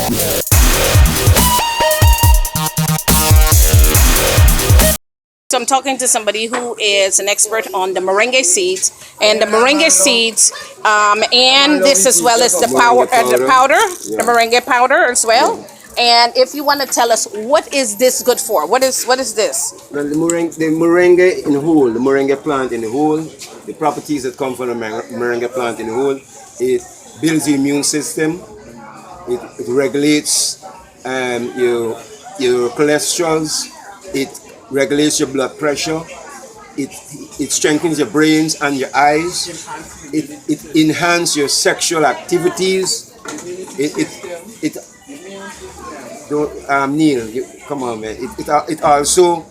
So I'm talking to somebody who is an expert on the moringa seeds, and the moringa seeds, and this as well as the powder, the moringa powder as well. And if you want to tell us, what is this good for? What is this? Well, the moringa in whole, the moringa plant in the whole, the properties that come from the moringa plant in the whole, it builds the immune system, it regulates your cholesterols, it regulates your blood pressure, it strengthens your brains and your eyes, it enhances your sexual activities, it don't Neil, come on man, it also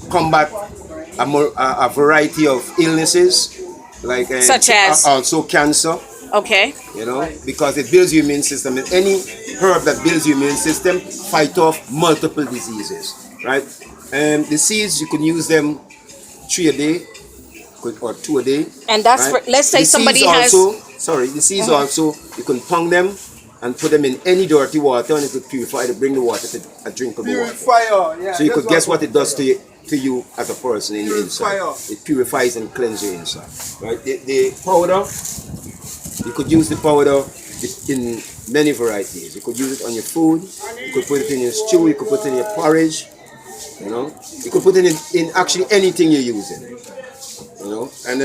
combat a variety of illnesses like Such as? also cancer. Okay. You know, because it builds your immune system, and any herb that builds your immune system fight off multiple diseases, right? And the seeds, you can use them 3 a day or 2 a day. And that's right? for, let's say the somebody has. The seeds also, you can pound them and put them in any dirty water, and it will purify to bring the water to a drinkable water. Yeah, so you could guess what it does to you as a person in the inside. It purifies and cleanses your inside, right? The powder. You could use the powder in many varieties. You could use it on your food. You could put it in your stew. You could put it in your porridge. You know, you could put it in actually anything you're using. You know, and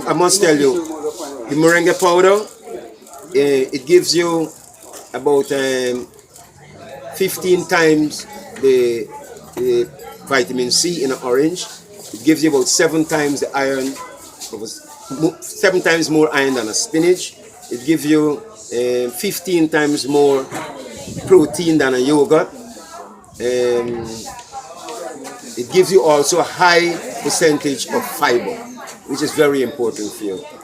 I must tell you, the moringa powder, it gives you about 15 times the vitamin C in an orange. It gives you about 7 times the iron. 7 times more iron than a spinach. It gives you 15 times more protein than a yogurt. It gives you also a high percentage of fiber, which is very important for your body.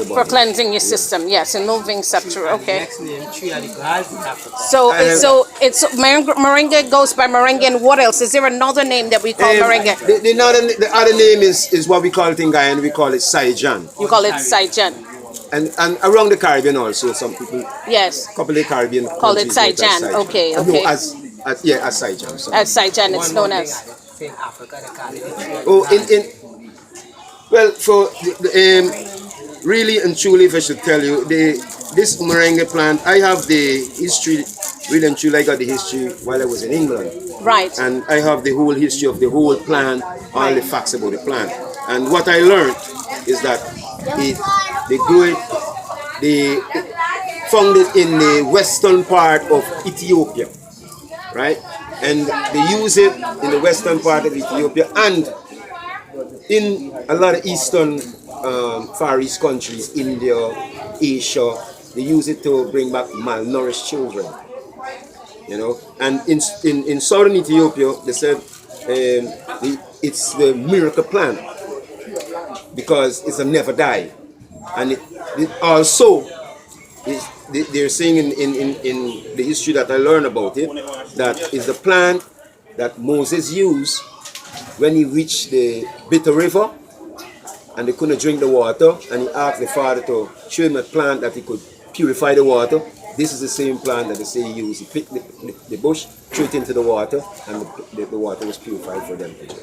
For cleansing your system, yes, and moving septum. Okay. So it's moringa goes by moringa, and what else? Is there another name that we call moringa? The other name is what we call it in Guyana. We call it Saijan. You call it Saijan. And around the Caribbean also, some people. Yes. Couple of Caribbean call it Saijan. Okay. Okay. No, as Saijan. Sorry. As Saijan, it's known as. Oh, well, for really and truly, if I should tell you, this moringa plant, I have the history, really and truly, I got the history while I was in England. Right. And I have the whole history of the whole plant, all the facts about the plant. And what I learned is that they grew it, they found it in the western part of Ethiopia, right? And they use it in the western part of Ethiopia and in a lot of eastern Far East countries, India, Asia. They use it to bring back malnourished children. You know, and in southern Ethiopia, they said it's the miracle plant because it's a never die, and it also they're saying in the history that I learned about it, that is the plant that Moses used when he reached the bitter river and they couldn't drink the water, and he asked the father to show him a plant that he could purify the water. This is the same plant that they say he used. He picked the bush, threw it into the water, and the water was purified for them to drink.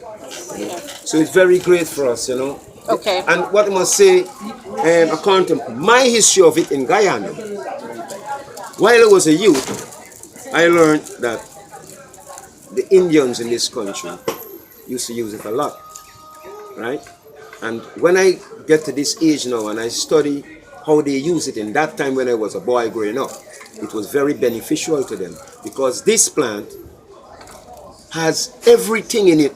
You know? So it's very great for us, you know. Okay. And what I must say, according to my history of it in Guyana, while I was a youth, I learned that the Indians in this country used to use it a lot, right? And when I get to this age now and I study how they use it in that time when I was a boy growing up, it was very beneficial to them because this plant has everything in it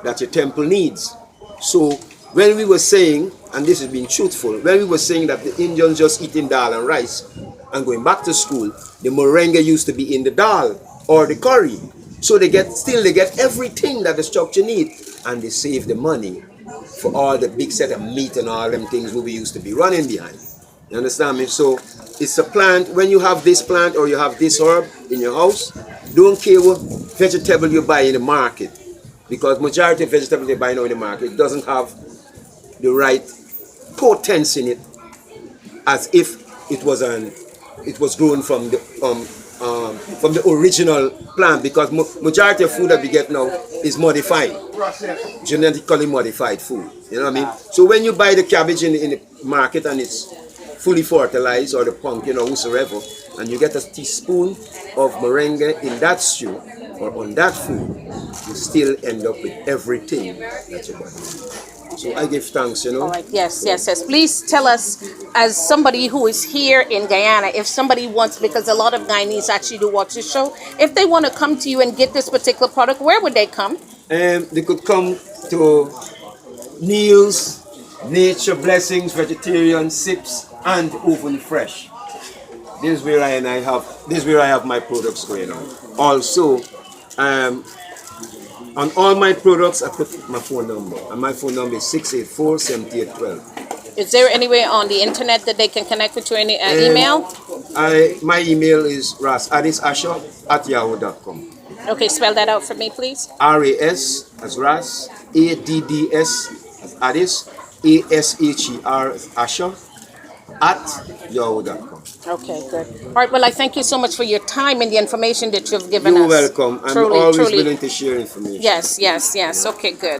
that your temple needs. So when we were saying, and this is being truthful, when we were saying that the Indians just eating dal and rice and going back to school, the moringa used to be in the dal or the curry. So they get everything that the structure needs, and they save the money for all the big set of meat and all them things we used to be running behind. You understand me? So it's a plant. When you have this plant or you have this herb in your house, don't care what vegetable you buy in the market, because majority of vegetables you buy now in the market doesn't have the right potency in it as if it was an it was grown from the original plant, because majority of food that we get now is modified, genetically modified food. You know what I mean? So when you buy the cabbage in the market and it's fully fertilized, or the pumpkin or whatsoever, and you get a teaspoon of moringa in that stew or on that food, you still end up with everything that you want. So I give thanks, you know. All right. Yes, yes, yes. Please tell us, as somebody who is here in Guyana, if somebody wants, because a lot of Guyanese actually do watch this show, if they want to come to you and get this particular product, where would they come? They could come to Neil's Nature Blessings Vegetarian Sips and Oven Fresh. This is where I have my products going on. Also, on all my products, I put my phone number, and my phone number is 684-7812. Is there any way on the internet that they can connect with you? Any email? My email is rasadisasher@yahoo.com. Okay, spell that out for me, please. RAS as Ras, ADDS as Addis, ASHER as Asher @yahoo.com. Okay, good. All right, well, I thank you so much for your time and the information that you've given us. You're welcome. I'm Truly, always truly. willing to share information. Yes, yes, yes. Okay, good.